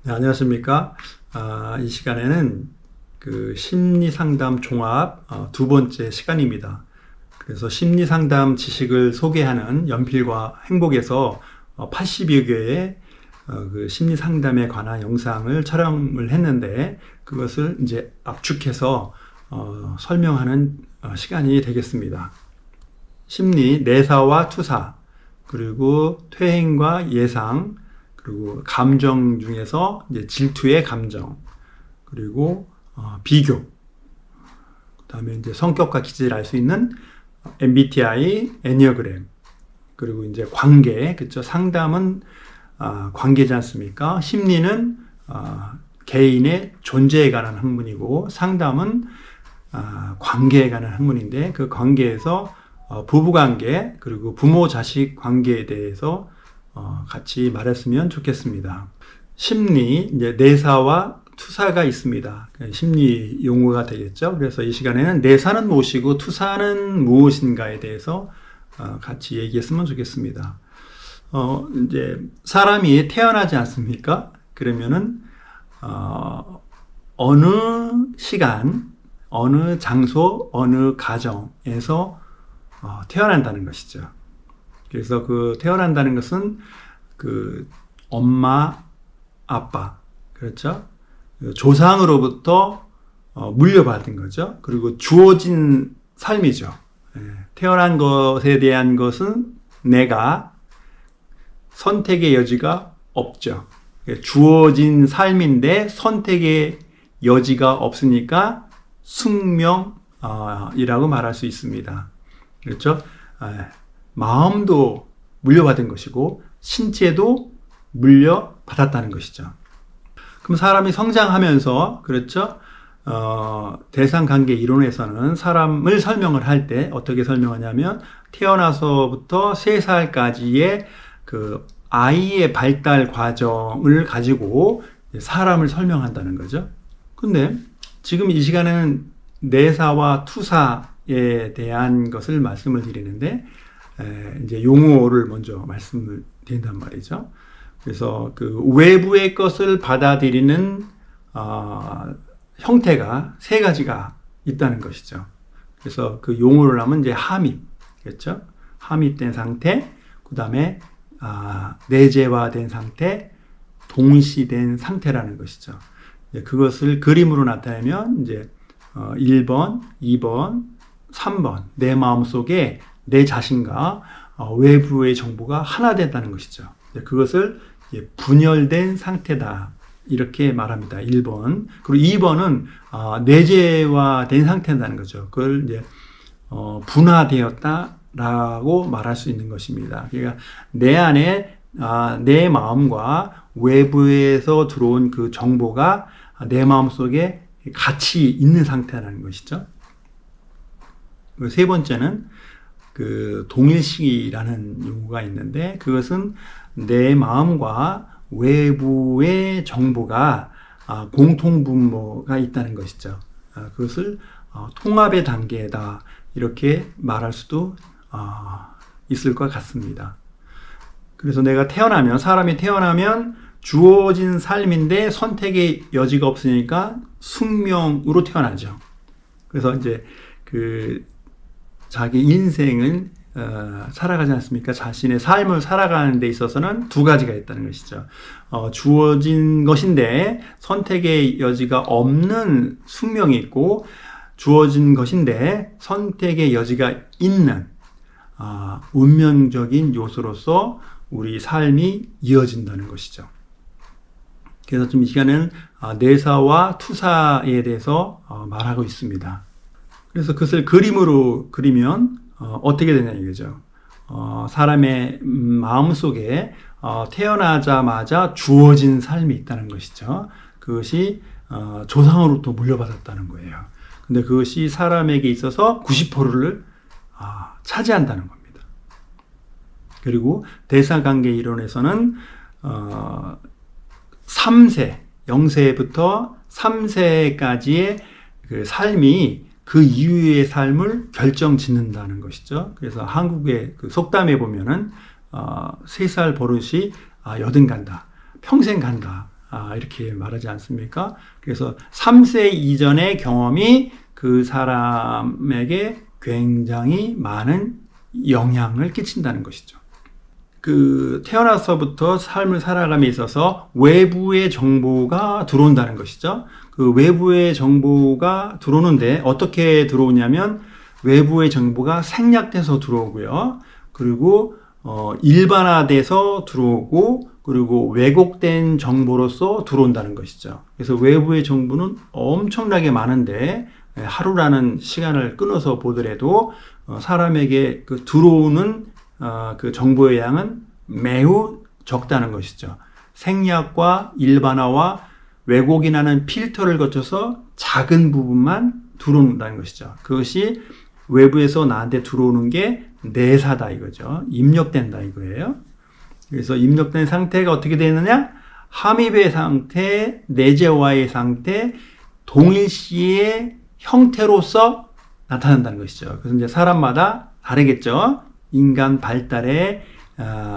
네, 안녕하십니까. 이 시간에는 그 심리상담 종합 두 번째 시간입니다. 그래서 심리상담 지식을 소개하는 연필과 행복에서 80여 개의 그 심리상담에 관한 영상을 촬영을 했는데 그것을 이제 압축해서 설명하는 시간이 되겠습니다. 심리, 내사와 투사, 그리고 퇴행과 예상, 그리고 감정 중에서 이제 질투의 감정, 그리고 비교, 그다음에 이제 성격과 기질을 알 수 있는 MBTI, 애니어그램, 그리고 이제 관계, 그렇죠? 상담은 관계지 않습니까? 심리는 개인의 존재에 관한 학문이고 상담은 관계에 관한 학문인데 그 관계에서 부부관계 그리고 부모-자식 관계에 대해서 같이 말했으면 좋겠습니다. 심리, 이제 내사와 투사가 있습니다. 심리 용어가 되겠죠. 그래서 이 시간에는 내사는 무엇이고 투사는 무엇인가에 대해서 같이 얘기했으면 좋겠습니다. 이제 사람이 태어나지 않습니까? 그러면은 어느 시간, 어느 장소, 어느 가정에서 태어난다는 것이죠. 그래서 그 태어난다는 것은 그 엄마, 아빠, 그렇죠? 조상으로부터 물려받은 거죠. 그리고 주어진 삶이죠. 태어난 것에 대한 것은 내가 선택의 여지가 없죠. 주어진 삶인데 선택의 여지가 없으니까 숙명이라고 말할 수 있습니다. 그렇죠? 마음도 물려받은 것이고 신체도 물려받았다는 것이죠. 그럼 사람이 성장하면서 그렇죠? 대상관계 이론에서는 사람을 설명을 할 때 어떻게 설명하냐면 태어나서부터 3살까지의 그 아이의 발달 과정을 가지고 사람을 설명한다는 거죠. 근데 지금 이 시간에는 내사와 투사에 대한 것을 말씀을 드리는데 이제 용어를 먼저 말씀을 드린단 말이죠. 그래서 그 외부의 것을 받아들이는 형태가 3가지가 있다는 것이죠. 그래서 그 용어를 하면 이제 함입, 그렇죠? 함입된 상태, 그 다음에 내재화된 상태, 동시된 상태라는 것이죠. 그것을 그림으로 나타내면 이제 1번, 2번, 3번 내 마음속에 내 자신과 외부의 정보가 하나 된다는 것이죠. 그것을 분열된 상태다 이렇게 말합니다. 1번. 그리고 2번은 내재화된 상태라는 거죠. 그걸 이제 분화되었다라고 말할 수 있는 것입니다. 그러니까 내 안에 내 마음과 외부에서 들어온 그 정보가 내 마음 속에 같이 있는 상태라는 것이죠. 세 번째는 그 동일시라는 용어가 있는데 그것은 내 마음과 외부의 정보가 공통분모가 있다는 것이죠. 그것을 통합의 단계다 이렇게 말할 수도 있을 것 같습니다. 그래서 내가 사람이 태어나면 주어진 삶인데 선택의 여지가 없으니까 숙명으로 태어나죠. 그래서 이제 그 자기 인생을 살아가지 않습니까? 자신의 삶을 살아가는 데 있어서는 2가지가 있다는 것이죠. 주어진 것인데 선택의 여지가 없는 숙명이 있고 주어진 것인데 선택의 여지가 있는 운명적인 요소로서 우리 삶이 이어진다는 것이죠. 그래서 지금 이 시간에는 내사와 투사에 대해서 말하고 있습니다. 그래서 그것을 그림으로 그리면 어떻게 되냐 이거죠. 사람의 마음속에 태어나자마자 주어진 삶이 있다는 것이죠. 그것이 조상으로부터 물려받았다는 거예요. 근데 그것이 사람에게 있어서 90%를 차지한다는 겁니다. 그리고 대사관계 이론에서는 3세, 0세부터 3세까지의 그 삶이 그 이후의 삶을 결정짓는다는 것이죠. 그래서 한국의 그 속담에 보면은 3살 버릇이 여든 간다, 평생 간다 이렇게 말하지 않습니까? 그래서 3세 이전의 경험이 그 사람에게 굉장히 많은 영향을 끼친다는 것이죠. 그 태어나서부터 삶을 살아감에 있어서 외부의 정보가 들어온다는 것이죠. 그 외부의 정보가 들어오는데 어떻게 들어오냐면 외부의 정보가 생략돼서 들어오고요. 그리고 일반화돼서 들어오고 그리고 왜곡된 정보로서 들어온다는 것이죠. 그래서 외부의 정보는 엄청나게 많은데 하루라는 시간을 끊어서 보더라도 사람에게 그 들어오는 그 정보의 양은 매우 적다는 것이죠. 생략과 일반화와 왜곡이 나는 필터를 거쳐서 작은 부분만 들어온다는 것이죠. 그것이 외부에서 나한테 들어오는 게 내사다 이거죠. 입력된다 이거예요. 그래서 입력된 상태가 어떻게 되느냐? 함입의 상태, 내재와의 상태, 동일시의 형태로서 나타난다는 것이죠. 그래서 이제 사람마다 다르겠죠. 인간 발달의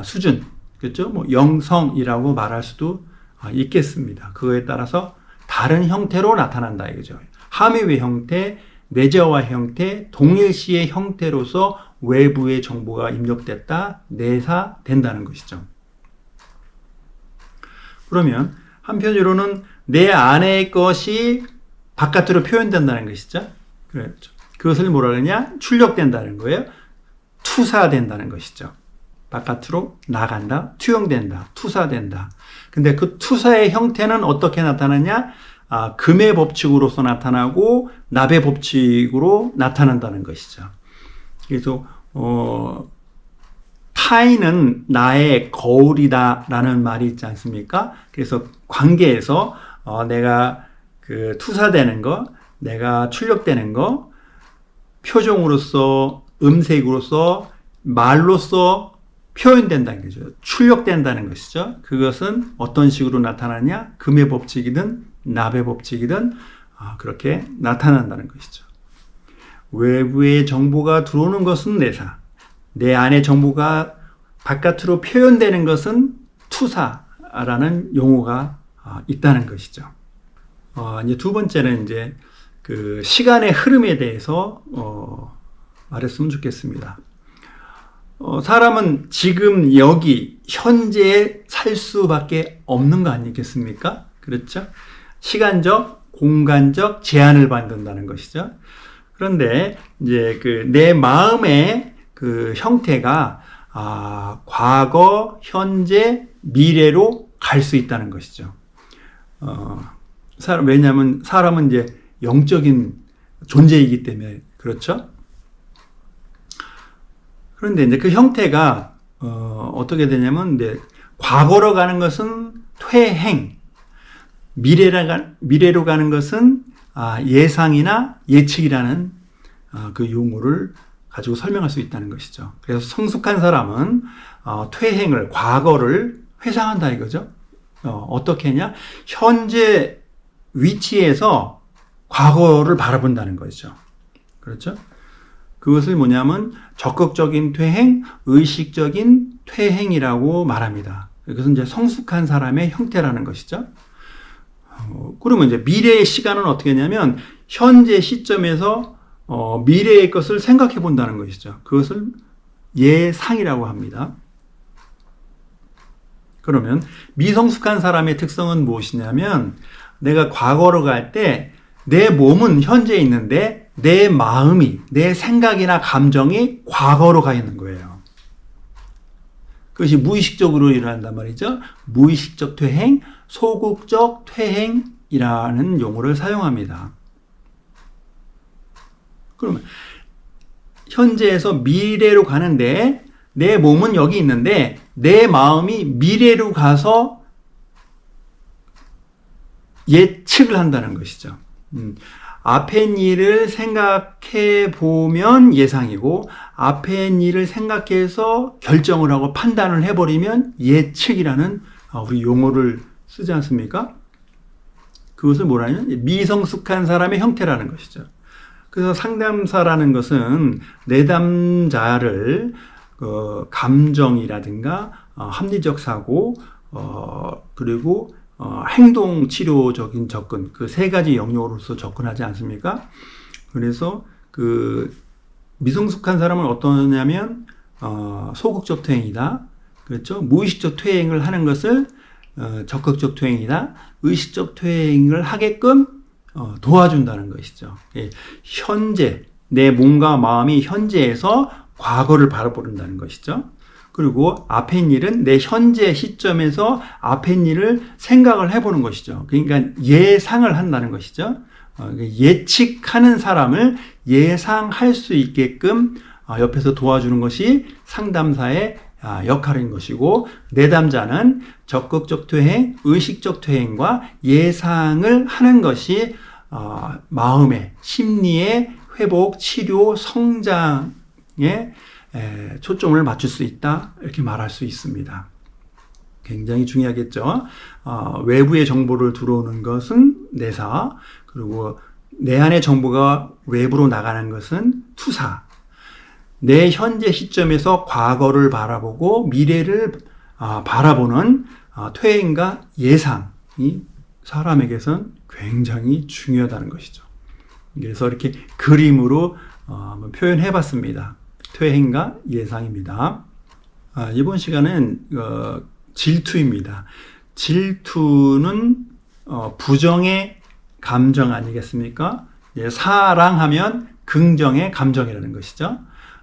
수준, 그렇죠? 뭐 영성이라고 말할 수도 있겠습니다. 그거에 따라서 다른 형태로 나타난다 이거죠. 함입의 형태, 내재와 형태, 동일시의 형태로서 외부의 정보가 입력됐다, 내사된다는 것이죠. 그러면 한편으로는 내 안의 것이 바깥으로 표현된다는 것이죠. 그렇죠. 그것을 뭐라 그러냐? 출력된다는 거예요. 투사된다는 것이죠. 바깥으로 나간다, 투영된다, 투사된다. 근데 그 투사의 형태는 어떻게 나타나냐? 금의 법칙으로서 나타나고 납의 법칙으로 나타난다는 것이죠. 그래서 타인은 나의 거울이다라는 말이 있지 않습니까? 그래서 관계에서 내가 그 투사되는 거, 내가 출력되는 거, 표정으로서, 음색으로서, 말로서 표현된다는 거죠. 출력된다는 것이죠. 그것은 어떤 식으로 나타나냐? 금의 법칙이든 납의 법칙이든 그렇게 나타난다는 것이죠. 외부의 정보가 들어오는 것은 내사, 내 안의 정보가 바깥으로 표현되는 것은 투사라는 용어가 있다는 것이죠. 이제 두 번째는 이제 그 시간의 흐름에 대해서 말했으면 좋겠습니다. 사람은 지금 여기 현재에 살 수밖에 없는 거 아니겠습니까? 그렇죠? 시간적, 공간적 제한을 받는다는 것이죠. 그런데 이제 그 내 마음의 그 형태가 과거, 현재, 미래로 갈 수 있다는 것이죠. 왜냐하면 사람은 이제 영적인 존재이기 때문에 그렇죠. 그런데 이제 그 형태가 어떻게 되냐면 이제 과거로 가는 것은 퇴행, 미래로 가는 것은 예상이나 예측이라는 그 용어를 가지고 설명할 수 있다는 것이죠. 그래서 성숙한 사람은 퇴행을, 과거를 회상한다 이거죠. 어떻게 했냐? 현재 위치에서 과거를 바라본다는 거죠. 그렇죠? 그것을 뭐냐면 적극적인 퇴행, 의식적인 퇴행이라고 말합니다. 그것은 이제 성숙한 사람의 형태라는 것이죠. 그러면 이제 미래의 시간은 어떻게 했냐면 현재 시점에서 미래의 것을 생각해 본다는 것이죠. 그것을 예상이라고 합니다. 그러면 미성숙한 사람의 특성은 무엇이냐면 내가 과거로 갈 때 내 몸은 현재에 있는데 내 마음이, 내 생각이나 감정이 과거로 가 있는 거예요. 그것이 무의식적으로 일어난단 말이죠. 무의식적 퇴행, 소극적 퇴행이라는 용어를 사용합니다. 그러면 현재에서 미래로 가는데 내 몸은 여기 있는데 내 마음이 미래로 가서 예측을 한다는 것이죠. 앞의 일을 생각해 보면 예상이고 앞의 일을 생각해서 결정을 하고 판단을 해버리면 예측이라는 우리 용어를 쓰지 않습니까? 그것을 뭐라냐면 미성숙한 사람의 형태라는 것이죠. 그래서 상담사라는 것은 내담자를 감정이라든가 합리적 사고 그리고 행동 치료적인 접근, 그 세 가지 영역으로서 접근하지 않습니까? 그래서 그 미성숙한 사람은 어떠냐면 소극적 퇴행이다. 그렇죠? 무의식적 퇴행을 하는 것을 적극적 퇴행이다. 의식적 퇴행을 하게끔 도와준다는 것이죠. 예, 현재 내 몸과 마음이 현재에서 과거를 바라보는다는 것이죠. 그리고 앞에 일은 내 현재 시점에서 앞에 일을 생각을 해보는 것이죠. 그러니까 예상을 한다는 것이죠. 예측하는 사람을 예상할 수 있게끔 옆에서 도와주는 것이 상담사의 역할인 것이고, 내담자는 적극적 퇴행, 의식적 퇴행과 예상을 하는 것이 마음의, 심리의 회복, 치료, 성장에 초점을 맞출 수 있다, 이렇게 말할 수 있습니다. 굉장히 중요하겠죠. 외부의 정보를 들어오는 것은 내사, 그리고 내 안의 정보가 외부로 나가는 것은 투사. 내 현재 시점에서 과거를 바라보고 미래를 바라보는 퇴행과 예상이 사람에게선 굉장히 중요하다는 것이죠. 그래서 이렇게 그림으로 한번 표현해 봤습니다. 퇴행과 예상입니다. 이번 시간은 질투입니다. 질투는 부정의 감정 아니겠습니까? 사랑하면 긍정의 감정이라는 것이죠.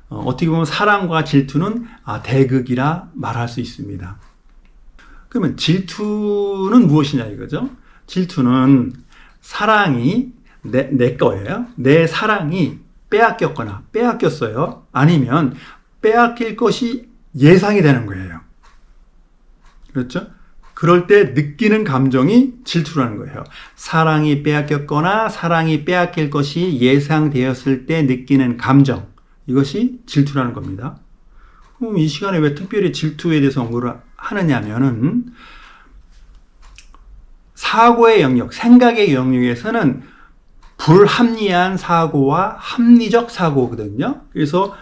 어떻게 보면 사랑과 질투는 대극이라 말할 수 있습니다. 그러면 질투는 무엇이냐 이거죠? 질투는 사랑이 내 거예요. 내 사랑이 빼앗겼거나 빼앗겼어요. 아니면 빼앗길 것이 예상이 되는 거예요. 그렇죠? 그럴 때 느끼는 감정이 질투라는 거예요. 사랑이 빼앗겼거나 사랑이 빼앗길 것이 예상되었을 때 느끼는 감정, 이것이 질투라는 겁니다. 그럼 이 시간에 왜 특별히 질투에 대해서 언급을 하느냐면은, 사고의 영역, 생각의 영역에서는 불합리한 사고와 합리적 사고거든요. 그래서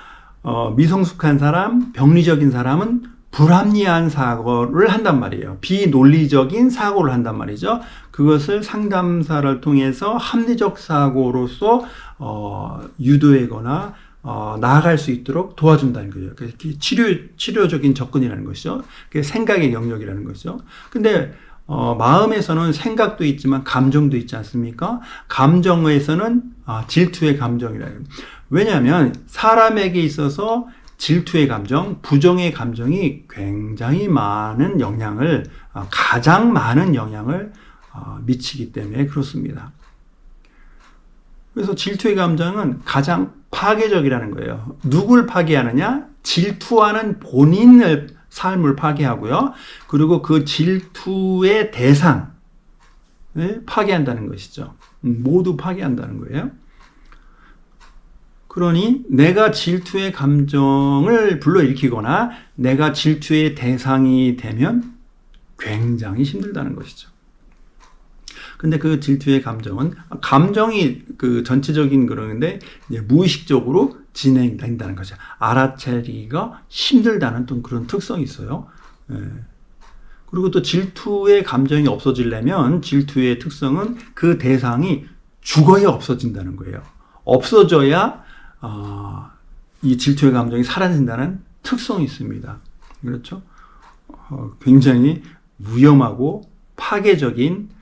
미성숙한 사람, 병리적인 사람은 불합리한 사고를 한단 말이에요. 비논리적인 사고를 한단 말이죠. 그것을 상담사를 통해서 합리적 사고로서 유도하거나 나아갈 수 있도록 도와준다는 거예요. 치료적인 접근이라는 것이죠. 그게 생각의 영역이라는 것이죠. 근데 마음에서는 생각도 있지만 감정도 있지 않습니까? 감정에서는 질투의 감정이라는. 왜냐하면 사람에게 있어서 질투의 감정, 부정의 감정이 굉장히 많은 영향을, 가장 많은 영향을 미치기 때문에 그렇습니다. 그래서 질투의 감정은 가장 파괴적이라는 거예요. 누굴 파괴하느냐? 질투하는 본인의 삶을 파괴하고요. 그리고 그 질투의 대상을 파괴한다는 것이죠. 모두 파괴한다는 거예요. 그러니 내가 질투의 감정을 불러일으키거나 내가 질투의 대상이 되면 굉장히 힘들다는 것이죠. 근데 그 질투의 감정이 그 전체적인 그러는데 무의식적으로 진행된다는 거죠. 알아차리기가 힘들다는 또 그런 특성이 있어요. 그리고 또 질투의 감정이 없어지려면 질투의 특성은 그 대상이 죽어야 없어진다는 거예요. 없어져야 이 질투의 감정이 사라진다는 특성이 있습니다. 그렇죠? 굉장히 위험하고 파괴적인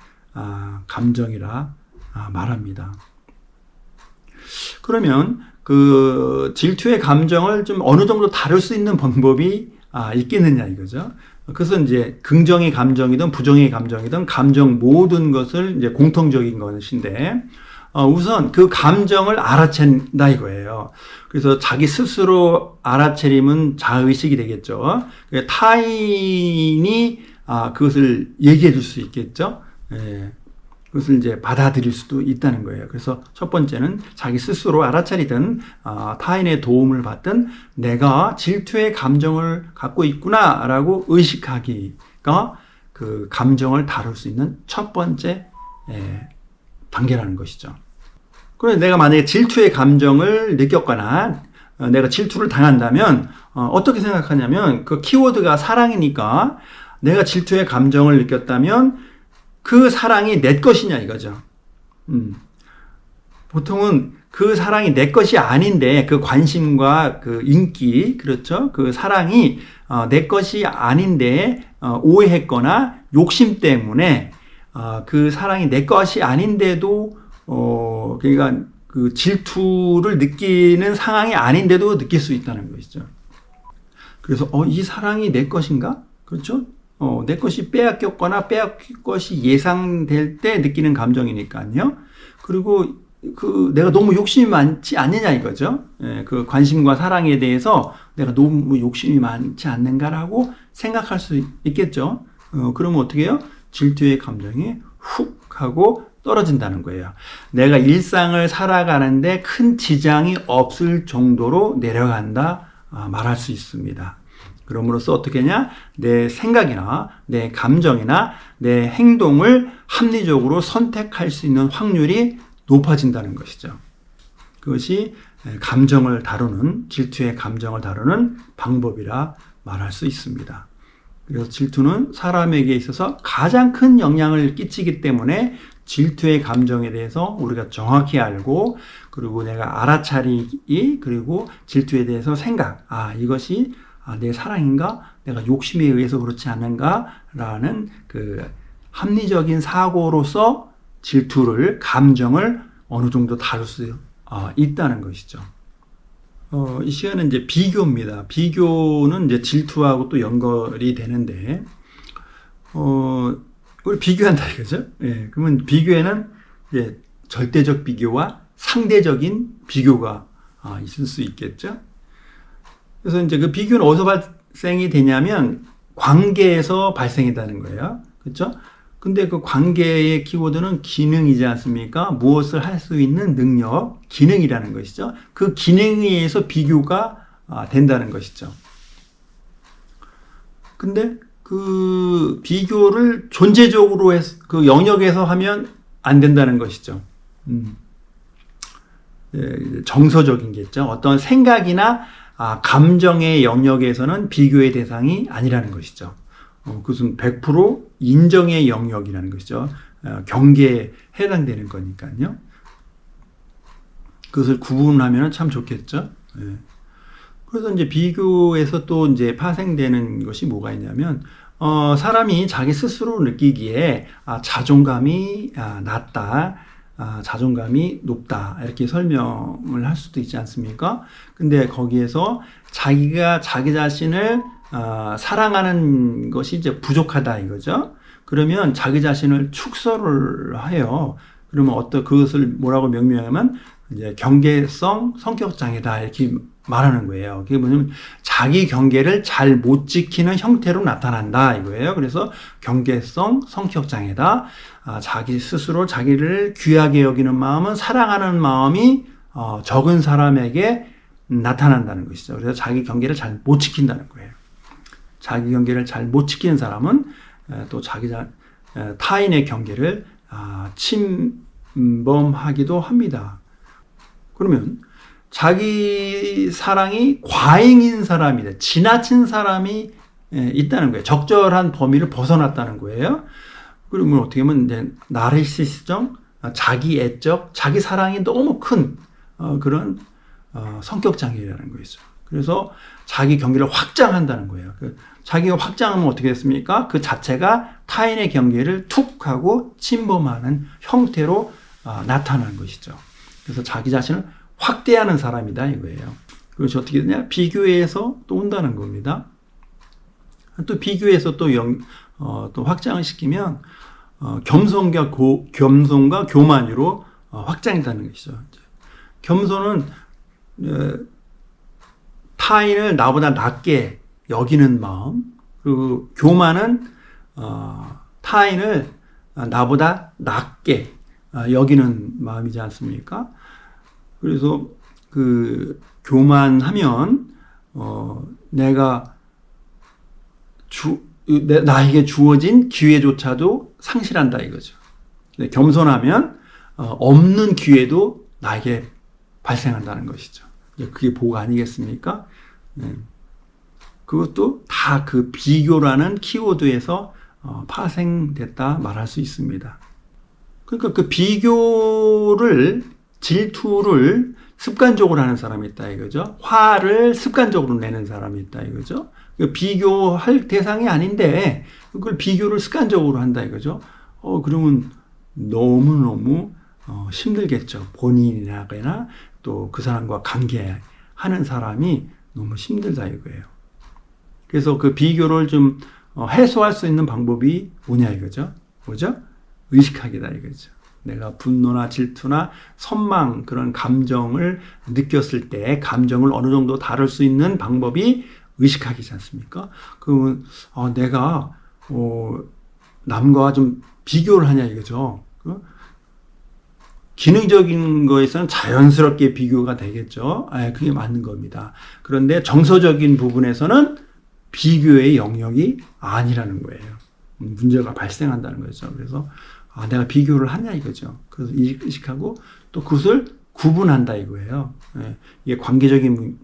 감정이라 말합니다. 그러면 그 질투의 감정을 좀 어느 정도 다룰 수 있는 방법이 있겠느냐 이거죠. 그것은 이제 긍정의 감정이든 부정의 감정이든 감정 모든 것을 이제 공통적인 것인데, 우선 그 감정을 알아챈다 이거예요. 그래서 자기 스스로 알아차림은 자의식이 되겠죠. 타인이 그것을 얘기해 줄 수 있겠죠. 그것을 이제 받아들일 수도 있다는 거예요. 그래서 첫 번째는 자기 스스로 알아차리든 타인의 도움을 받든 내가 질투의 감정을 갖고 있구나라고 의식하기가 그 감정을 다룰 수 있는 첫 번째 단계라는 것이죠. 그런데 내가 만약에 질투의 감정을 느꼈거나 내가 질투를 당한다면 어떻게 생각하냐면, 그 키워드가 사랑이니까 내가 질투의 감정을 느꼈다면 그 사랑이 내 것이냐 이거죠. 보통은 그 사랑이 내 것이 아닌데 그 관심과 그 인기, 그렇죠? 그 사랑이 내 것이 아닌데 오해했거나 욕심 때문에 그 사랑이 내 것이 아닌데도 그러니까 그 질투를 느끼는 상황이 아닌데도 느낄 수 있다는 것이죠. 그래서 이 사랑이 내 것인가? 그렇죠? 내 것이 빼앗겼거나 빼앗길 것이 예상될 때 느끼는 감정이니까요. 그리고 내가 너무 욕심이 많지 않느냐 이거죠. 예, 그 관심과 사랑에 대해서 내가 너무 욕심이 많지 않는가라고 생각할 수 있겠죠. 그러면 어떻게 해요? 질투의 감정이 훅 하고 떨어진다는 거예요. 내가 일상을 살아가는데 큰 지장이 없을 정도로 내려간다 말할 수 있습니다. 그럼으로써 어떻게 하냐? 내 생각이나 내 감정이나 내 행동을 합리적으로 선택할 수 있는 확률이 높아진다는 것이죠. 그것이 감정을 다루는, 질투의 감정을 다루는 방법이라 말할 수 있습니다. 그래서 질투는 사람에게 있어서 가장 큰 영향을 끼치기 때문에 질투의 감정에 대해서 우리가 정확히 알고, 그리고 내가 알아차리기, 그리고 질투에 대해서 생각, 이것이 내 사랑인가? 내가 욕심에 의해서 그렇지 않은가라는 그 합리적인 사고로서 질투를, 감정을 어느 정도 다룰 수 있다는 것이죠. 이 시간은 이제 비교입니다. 비교는 이제 질투하고 또 연결이 되는데, 우리 비교한다 이거죠. 예, 그러면 비교에는 이제 절대적 비교와 상대적인 비교가 있을 수 있겠죠. 그래서 이제 그 비교는 어디서 발생이 되냐면 관계에서 발생이 되는 거예요. 그렇죠? 근데 그 관계의 키워드는 기능이지 않습니까? 무엇을 할 수 있는 능력, 기능이라는 것이죠. 그 기능에 의해서 비교가 된다는 것이죠. 근데 그 비교를 존재적으로 그 영역에서 하면 안 된다는 것이죠. 정서적인겠죠. 어떤 생각이나 감정의 영역에서는 비교의 대상이 아니라는 것이죠. 그것은 100% 인정의 영역이라는 것이죠. 경계에 해당되는 거니까요. 그것을 구분하면 참 좋겠죠. 예. 그래서 이제 비교에서 또 이제 파생되는 것이 뭐가 있냐면, 사람이 자기 스스로 느끼기에 자존감이 낮다, 자존감이 높다, 이렇게 설명을 할 수도 있지 않습니까? 근데 거기에서 자기가 자기 자신을 사랑하는 것이 이제 부족하다 이거죠. 그러면 자기 자신을 축소를 해요. 그러면 그것을 뭐라고 명명하면 이제 경계성 성격 장애다 이렇게 말하는 거예요. 그게 뭐냐면 자기 경계를 잘 못 지키는 형태로 나타난다 이거예요. 그래서 경계성 성격 장애다. 자기 스스로 자기를 귀하게 여기는 마음은 사랑하는 마음이 적은 사람에게 나타난다는 것이죠. 그래서 자기 경계를 잘 못 지킨다는 거예요. 자기 경계를 잘 못 지키는 사람은 또 타인의 경계를 침범하기도 합니다. 그러면 자기 사랑이 과잉인 사람이다, 지나친 사람이 있다는 거예요. 적절한 범위를 벗어났다는 거예요. 그러면 어떻게 보면 이제 나르시시즘, 자기 애적, 자기 사랑이 너무 큰 그런 성격 장애라는 거죠. 그래서 자기 경계를 확장한다는 거예요. 자기가 확장하면 어떻게 됐습니까? 그 자체가 타인의 경계를 툭 하고 침범하는 형태로 나타나는 것이죠. 그래서 자기 자신을 확대하는 사람이다 이거예요. 그것이 어떻게 되냐? 비교에서 또 온다는 겁니다. 또 비교에서 또 확장을 시키면 겸손과 교만으로 확장된다는 것이죠. 겸손은 타인을 나보다 낮게 여기는 마음, 그리고 교만은 타인을 나보다 낮게 여기는 마음이지 않습니까? 그래서 그 교만하면 내가 나에게 주어진 기회조차도 상실한다 이거죠. 겸손하면 없는 기회도 나에게 발생한다는 것이죠. 그게 복 아니겠습니까? 그것도 다 그 비교라는 키워드에서 파생됐다 말할 수 있습니다. 그러니까 그 비교를, 질투를 습관적으로 하는 사람이 있다 이거죠. 화를 습관적으로 내는 사람이 있다 이거죠. 비교할 대상이 아닌데 그걸 비교를 습관적으로 한다 이거죠. 그러면 너무너무 힘들겠죠. 본인이나 또 그 사람과 관계하는 사람이 너무 힘들다 이거예요. 그래서 그 비교를 좀 해소할 수 있는 방법이 뭐냐 이거죠. 뭐죠? 의식하기다 이거죠. 내가 분노나 질투나 선망, 그런 감정을 느꼈을 때 감정을 어느 정도 다룰 수 있는 방법이 의식하기지 않습니까? 그러면 내가 남과 좀 비교를 하냐 이거죠. 기능적인 거에서는 자연스럽게 비교가 되겠죠. 그게 맞는 겁니다. 그런데 정서적인 부분에서는 비교의 영역이 아니라는 거예요. 문제가 발생한다는 거죠. 그래서 내가 비교를 하냐 이거죠. 그래서 의식하고 또 그것을 구분한다 이거예요. 이게 관계적인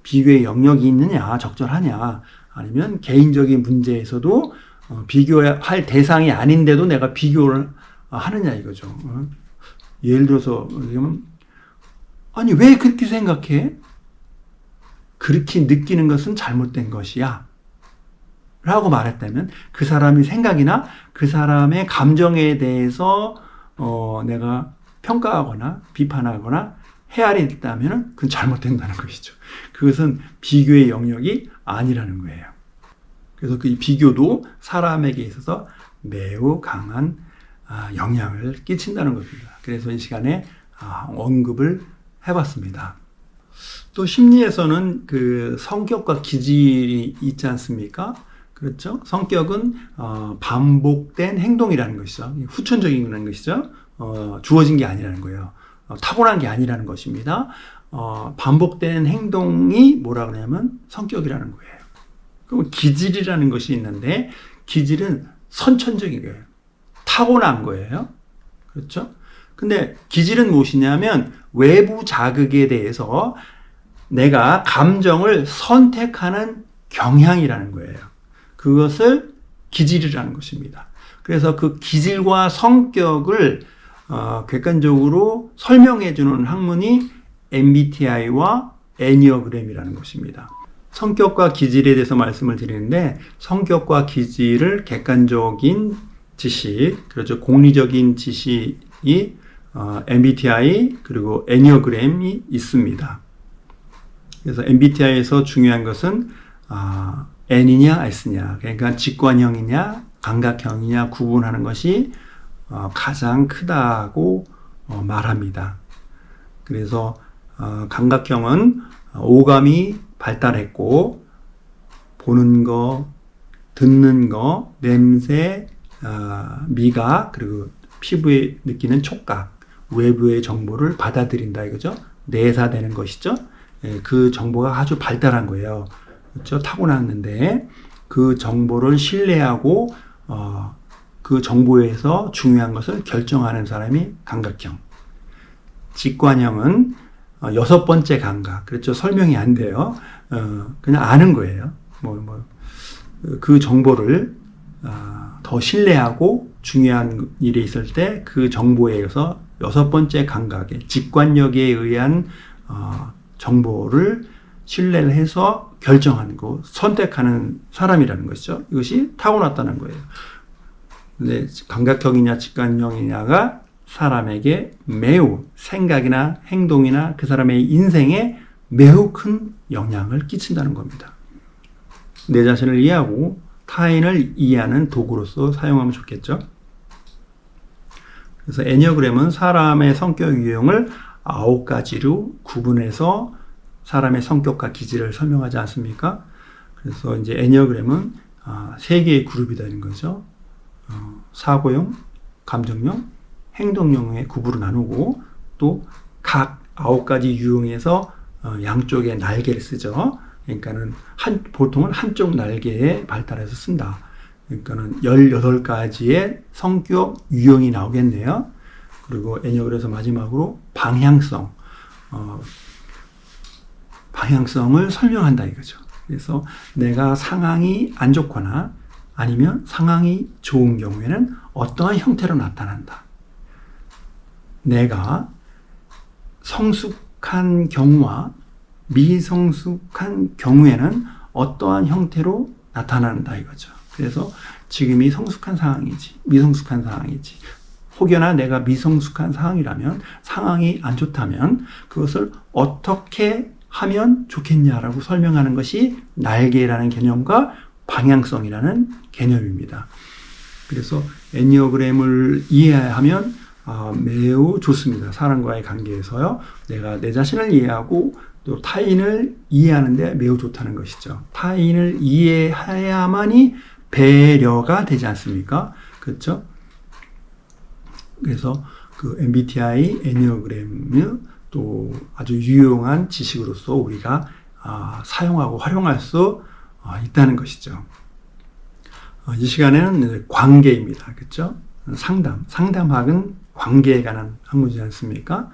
비교의 영역이 있느냐, 적절하냐, 아니면 개인적인 문제에서도 비교할 대상이 아닌데도 내가 비교를 하느냐 이거죠. 예를 들어서 아니 왜 그렇게 생각해? 그렇게 느끼는 것은 잘못된 것이야 라고 말했다면 그 사람의 생각이나 그 사람의 감정에 대해서 내가 평가하거나 비판하거나 헤아린다면 그건 잘못된다는 것이죠. 그것은 비교의 영역이 아니라는 거예요. 그래서 그 비교도 사람에게 있어서 매우 강한 영향을 끼친다는 겁니다. 그래서 이 시간에 언급을 해봤습니다. 또 심리에서는 그 성격과 기질이 있지 않습니까? 그렇죠? 성격은 반복된 행동이라는 것이죠. 후천적인 것이죠. 주어진 게 아니라는 거예요. 타고난 게 아니라는 것입니다. 반복된 행동이 뭐라 그러냐면 성격이라는 거예요. 그럼 기질이라는 것이 있는데 기질은 선천적인 거예요. 타고난 거예요. 그렇죠? 근데 기질은 무엇이냐면 외부 자극에 대해서 내가 감정을 선택하는 경향이라는 거예요. 그것을 기질이라는 것입니다. 그래서 그 기질과 성격을 객관적으로 설명해 주는 학문이 MBTI와 애니어그램이라는 것입니다. 성격과 기질에 대해서 말씀을 드리는데 성격과 기질을 객관적인 지식, 그렇죠. 공리적인 지식이 MBTI 그리고 애니어그램이 있습니다. 그래서 MBTI에서 중요한 것은 N이냐 S냐, 그러니까 직관형이냐 감각형이냐 구분하는 것이 가장 크다고 말합니다. 그래서 감각형은 오감이 발달했고 보는 거, 듣는 거, 냄새, 미각, 그리고 피부에 느끼는 촉각, 외부의 정보를 받아들인다 이거죠. 내사되는 것이죠. 그 정보가 아주 발달한 거예요. 그렇죠? 타고났는데 그 정보를 신뢰하고 그 정보에서 중요한 것을 결정하는 사람이 감각형. 직관형은 6번째 감각. 그렇죠? 설명이 안 돼요. 그냥 아는 거예요. 그 정보를 더 신뢰하고 중요한 일이 있을 때 그 정보에 의해서 6번째 감각의 직관력에 의한 정보를 신뢰를 해서 결정하는 거, 선택하는 사람이라는 것이죠. 이것이 타고났다는 거예요. 근데 감각형이냐 직관형이냐가 사람에게 매우 생각이나 행동이나 그 사람의 인생에 매우 큰 영향을 끼친다는 겁니다. 내 자신을 이해하고 타인을 이해하는 도구로서 사용하면 좋겠죠. 그래서 애니어그램은 사람의 성격 유형을 9가지로 구분해서 사람의 성격과 기질을 설명하지 않습니까? 그래서 이제 애니어그램은 3개의 그룹이 되는 거죠. 사고형, 감정형, 행동형의 구분으로 나누고 또 각 9가지 유형에서 양쪽에 날개를 쓰죠. 그러니까는 보통은 한쪽 날개에 발달해서 쓴다. 그러니까는 18가지의 성격 유형이 나오겠네요. 그리고 애니어그램에서 마지막으로 방향성을 설명한다 이거죠. 그래서 내가 상황이 안 좋거나 아니면 상황이 좋은 경우에는 어떠한 형태로 나타난다. 내가 성숙한 경우와 미성숙한 경우에는 어떠한 형태로 나타난다 이거죠. 그래서 지금이 성숙한 상황이지 미성숙한 상황이지, 혹여나 내가 미성숙한 상황이라면, 상황이 안 좋다면 그것을 어떻게 하면 좋겠냐라고 설명하는 것이 날개라는 개념과 방향성이라는 개념입니다. 그래서 애니어그램을 이해하면 매우 좋습니다. 사람과의 관계에서요, 내가 내 자신을 이해하고 또 타인을 이해하는데 매우 좋다는 것이죠. 타인을 이해해야만이 배려가 되지 않습니까? 그렇죠? 그래서 그 MBTI 애니어그램을 또 아주 유용한 지식으로서 우리가 사용하고 활용할 수 있다는 것이죠. 이 시간에는 관계입니다. 그렇죠? 상담학은 관계에 관한 학문이지 않습니까?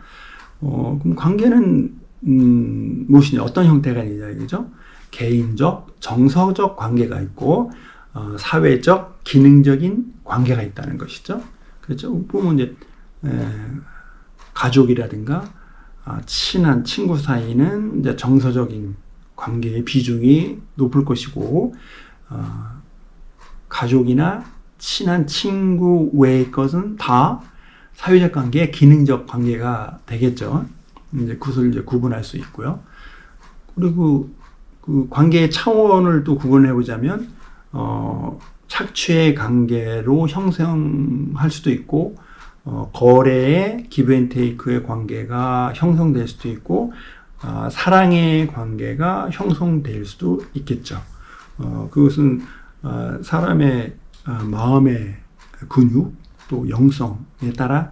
그럼 관계는 무엇이냐, 어떤 형태가 있냐 이거죠? 개인적, 정서적 관계가 있고 사회적, 기능적인 관계가 있다는 것이죠. 그렇죠? 보면 이제 가족이라든가 친한 친구 사이는 이제 정서적인 관계의 비중이 높을 것이고, 가족이나 친한 친구 외의 것은 다 사회적 관계, 기능적 관계가 되겠죠. 이제 그것을 이제 구분할 수 있고요. 그리고 그 관계의 차원을 또 구분해 보자면, 착취의 관계로 형성할 수도 있고, 거래의 기브앤테이크의 관계가 형성될 수도 있고, 사랑의 관계가 형성될 수도 있겠죠. 그것은 사람의 마음의 근육 또 영성에 따라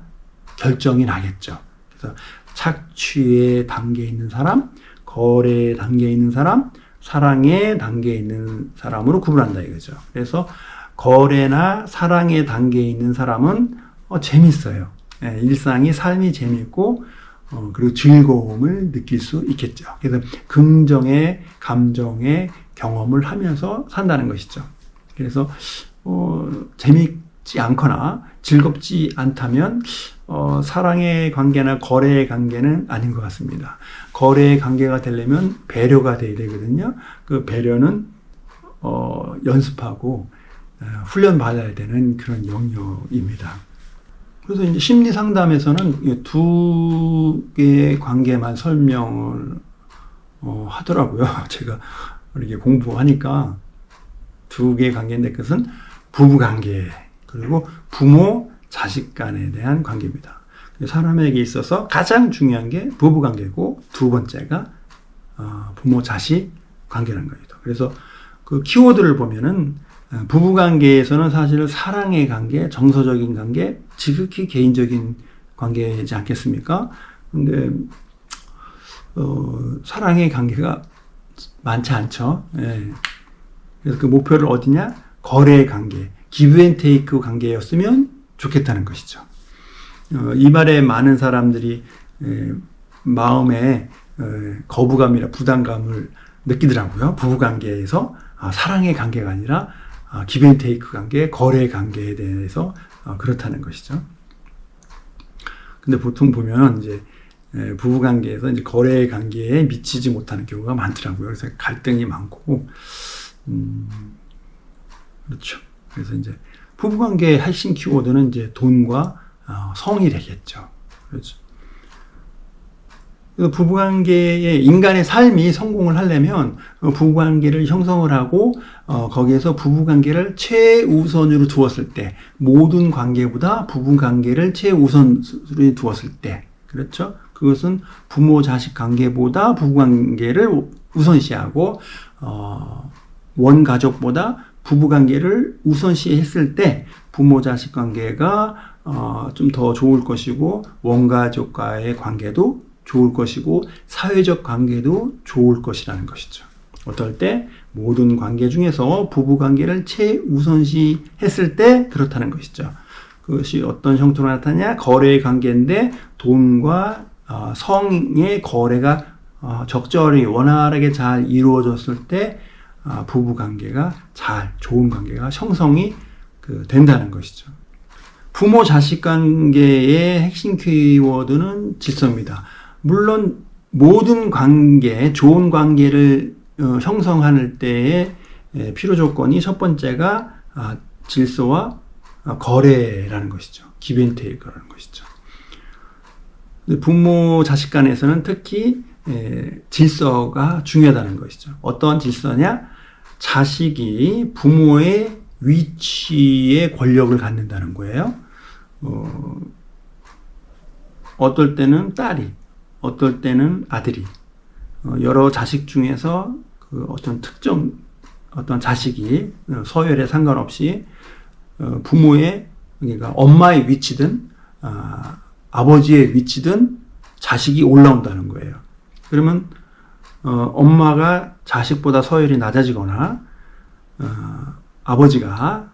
결정이 나겠죠. 그래서 착취의 단계에 있는 사람, 거래의 단계에 있는 사람, 사랑의 단계에 있는 사람으로 구분한다 이거죠. 그래서 거래나 사랑의 단계에 있는 사람은 재밌어요. 일상이, 삶이 재밌고 그리고 즐거움을 느낄 수 있겠죠. 그래서 긍정의 감정의 경험을 하면서 산다는 것이죠. 그래서 재밌지 않거나 즐겁지 않다면 사랑의 관계나 거래의 관계는 아닌 것 같습니다. 거래의 관계가 되려면 배려가 돼야 되거든요. 그 배려는 연습하고 훈련 받아야 되는 그런 영역입니다. 그래서 이제 심리 상담에서는 두 개의 관계만 설명을 하더라고요. 제가 이렇게 공부하니까 두 개의 관계인데, 그것은 부부 관계 그리고 부모 자식 간에 대한 관계입니다. 사람에게 있어서 가장 중요한 게 부부 관계고, 두 번째가 부모 자식 관계라는 겁니다. 그래서 그 키워드를 보면은 부부 관계에서는 사실 사랑의 관계, 정서적인 관계, 지극히 개인적인 관계이지 않겠습니까? 근데 사랑의 관계가 많지 않죠. 예. 그래서 그 목표를 어디냐? 거래의 관계, 기브앤테이크 관계였으면 좋겠다는 것이죠. 이 말에 많은 사람들이 마음에 거부감이나 부담감을 느끼더라고요. 부부 관계에서 사랑의 관계가 아니라 기브앤테이크 관계, 거래의 관계에 대해서 그렇다는 것이죠. 근데 보통 보면 이제 부부 관계에서 이제 거래의 관계에 미치지 못하는 경우가 많더라고요. 그래서 갈등이 많고, 그렇죠. 그래서 이제 부부 관계의 핵심 키워드는 이제 돈과 성이 되겠죠. 그렇죠. 부부관계의 인간의 삶이 성공을 하려면 부부관계를 형성을 하고 거기에서 부부관계를 최우선으로 두었을 때, 모든 관계보다 부부관계를 최우선으로 두었을 때, 그렇죠? 그것은 부모 자식 관계보다 부부관계를 우선시하고 원가족보다 부부관계를 우선시했을 때 부모 자식 관계가 좀 더 좋을 것이고, 원가족과의 관계도 좋을 것이고, 사회적 관계도 좋을 것이라는 것이죠. 어떨 때 모든 관계 중에서 부부 관계를 최우선시 했을 때 그렇다는 것이죠. 그것이 어떤 형태로 나타나냐? 거래의 관계인데 돈과 성의 거래가 적절히 원활하게 잘 이루어졌을 때 부부 관계가 좋은 관계가 형성이 된다는 것이죠. 부모 자식 관계의 핵심 키워드는 질서입니다. 물론 모든 관계, 좋은 관계를 형성할 때의 필요 조건이 첫 번째가 질서와 거래라는 것이죠. 기브앤테이크라는 것이죠. 부모 자식 간에서는 특히 질서가 중요하다는 것이죠. 어떤 질서냐? 자식이 부모의 위치에 권력을 갖는다는 거예요. 어떨 때는 딸이, 어떨 때는 아들이, 여러 자식 중에서 어떤 자식이 서열에 상관없이 부모의, 그러니까 엄마의 위치든 아버지의 위치든 자식이 올라온다는 거예요. 그러면 엄마가 자식보다 서열이 낮아지거나 아버지가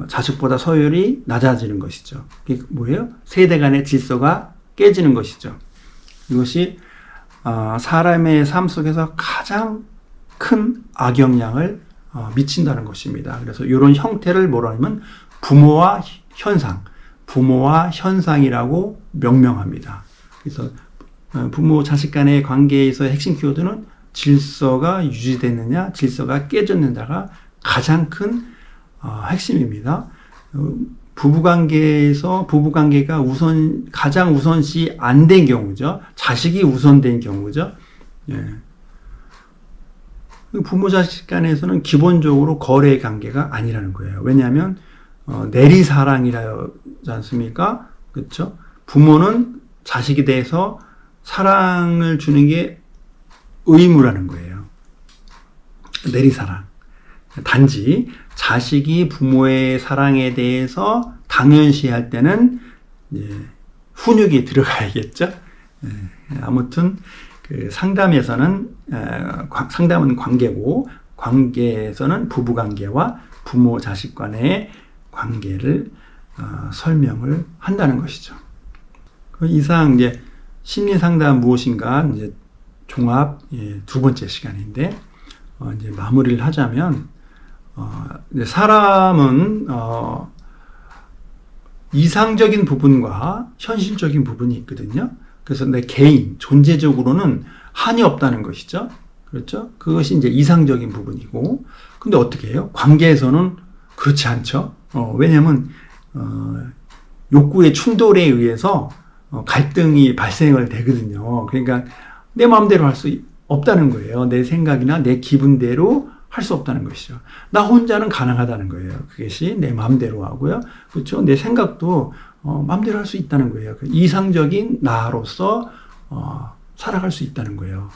자식보다 서열이 낮아지는 것이죠. 이게 뭐예요? 세대 간의 질서가 깨지는 것이죠. 이것이 사람의 삶 속에서 가장 큰 악영향을 미친다는 것입니다. 그래서 이런 형태를 뭐라 하면 부모와 현상이라고 명명합니다. 그래서 부모 자식 간의 관계에서 핵심 키워드는 질서가 유지됐느냐, 질서가 깨졌느냐가 가장 큰 핵심입니다. 부부관계가 가장 우선시 안 된 경우죠. 자식이 우선된 경우죠. 예. 부모 자식 간에서는 기본적으로 거래 관계가 아니라는 거예요. 왜냐하면 내리사랑이라지 않습니까? 그렇죠? 부모는 자식에 대해서 사랑을 주는 게 의무라는 거예요. 내리사랑. 단지 자식이 부모의 사랑에 대해서 당연시할 때는 훈육이 들어가야겠죠. 아무튼 상담은 관계고, 관계에서는 부부관계와 부모 자식 간의 관계를 설명을 한다는 것이죠. 이상 이제 심리상담 무엇인가 종합 두 번째 시간인데 이제 마무리를 하자면 사람은 이상적인 부분과 현실적인 부분이 있거든요. 그래서 내 개인 존재적으로는 한이 없다는 것이죠. 그렇죠? 그것이 이제 이상적인 부분이고, 근데 어떻게 해요? 관계에서는 그렇지 않죠. 왜냐하면 욕구의 충돌에 의해서 갈등이 발생을 되거든요. 그러니까 내 마음대로 할 수 없다는 거예요. 내 생각이나 내 기분대로 할 수 없다는 것이죠. 나 혼자는 가능하다는 거예요. 그것이 내 마음대로 하고요. 그렇죠? 내 생각도 마음대로 할 수 있다는 거예요. 이상적인 나로서 살아갈 수 있다는 거예요.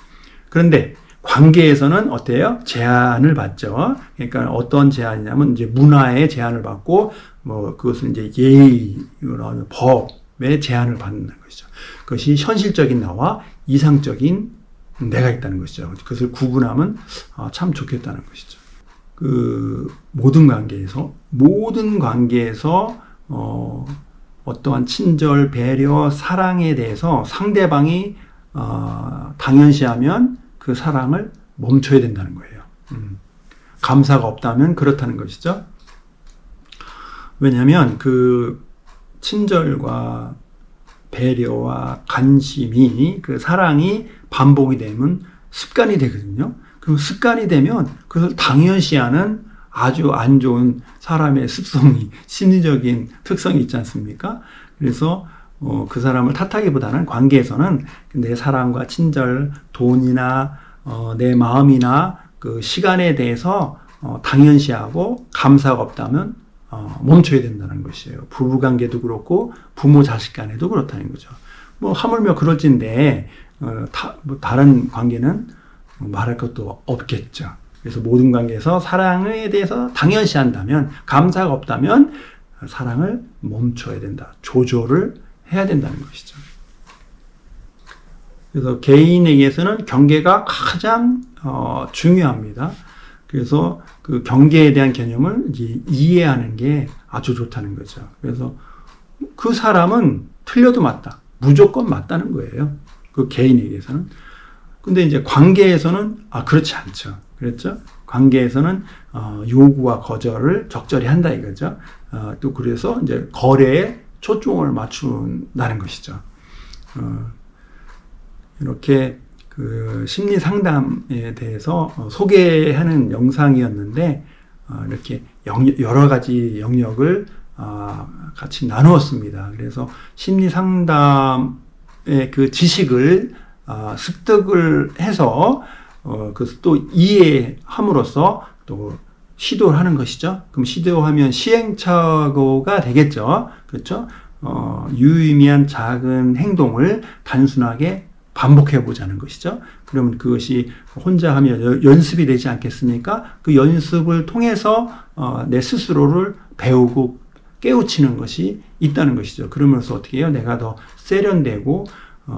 그런데 관계에서는 어때요? 제한을 받죠. 그러니까 어떤 제한이냐면 이제 문화의 제한을 받고 그것은 이제 예의, 법의 제한을 받는 것이죠. 그것이 현실적인 나와 이상적인 내가 있다는 것이죠. 그것을 구분하면 참 좋겠다는 것이죠. 모든 관계에서 어떠한 친절, 배려, 사랑에 대해서 상대방이 당연시하면 그 사랑을 멈춰야 된다는 거예요. 감사가 없다면 그렇다는 것이죠. 왜냐하면 친절과 배려와 관심이, 사랑이 반복이 되면 습관이 되거든요. 그럼 습관이 되면 그것을 당연시하는 아주 안 좋은 사람의 습성이, 심리적인 특성이 있지 않습니까? 그래서 그 사람을 탓하기보다는 관계에서는 내 사랑과 친절, 돈이나 내 마음이나 그 시간에 대해서 당연시하고 감사가 없다면 멈춰야 된다는 것이에요. 부부관계도 그렇고 부모 자식 간에도 그렇다는 거죠. 하물며 그럴진데 다른 관계는 말할 것도 없겠죠. 그래서 모든 관계에서 사랑에 대해서 당연시한다면, 감사가 없다면 사랑을 멈춰야 된다. 조절을 해야 된다는 것이죠. 그래서 개인에게서는 경계가 가장 중요합니다. 그래서 그 경계에 대한 개념을 이제 이해하는 게 아주 좋다는 거죠. 그래서 그 사람은 틀려도 맞다. 무조건 맞다는 거예요. 그 개인에게서는. 근데 이제 관계에서는 그렇지 않죠. 그랬죠? 관계에서는 요구와 거절을 적절히 한다 이거죠. 또 그래서 이제 거래에 초점을 맞춘다는 것이죠. 이렇게 그 심리 상담에 대해서 소개하는 영상이었는데 이렇게 여러 가지 영역을 같이 나누었습니다. 그래서 심리 상담의 그 지식을 습득을 해서 그것을 또 이해함으로써 또 시도를 하는 것이죠. 그럼 시도하면 시행착오가 되겠죠. 그렇죠? 유의미한 작은 행동을 단순하게 반복해 보자는 것이죠. 그러면 그것이 혼자 하면 연습이 되지 않겠습니까? 그 연습을 통해서 내 스스로를 배우고 깨우치는 것이 있다는 것이죠. 그러면서 어떻게 해요? 내가 더 세련되고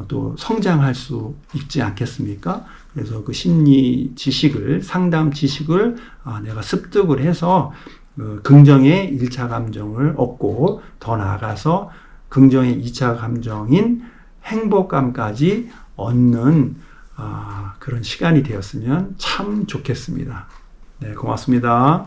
또 성장할 수 있지 않겠습니까? 그래서 그 심리 지식을, 상담 지식을 내가 습득을 해서 긍정의 1차 감정을 얻고 더 나아가서 긍정의 2차 감정인 행복감까지 얻는 그런 시간이 되었으면 참 좋겠습니다. 네, 고맙습니다.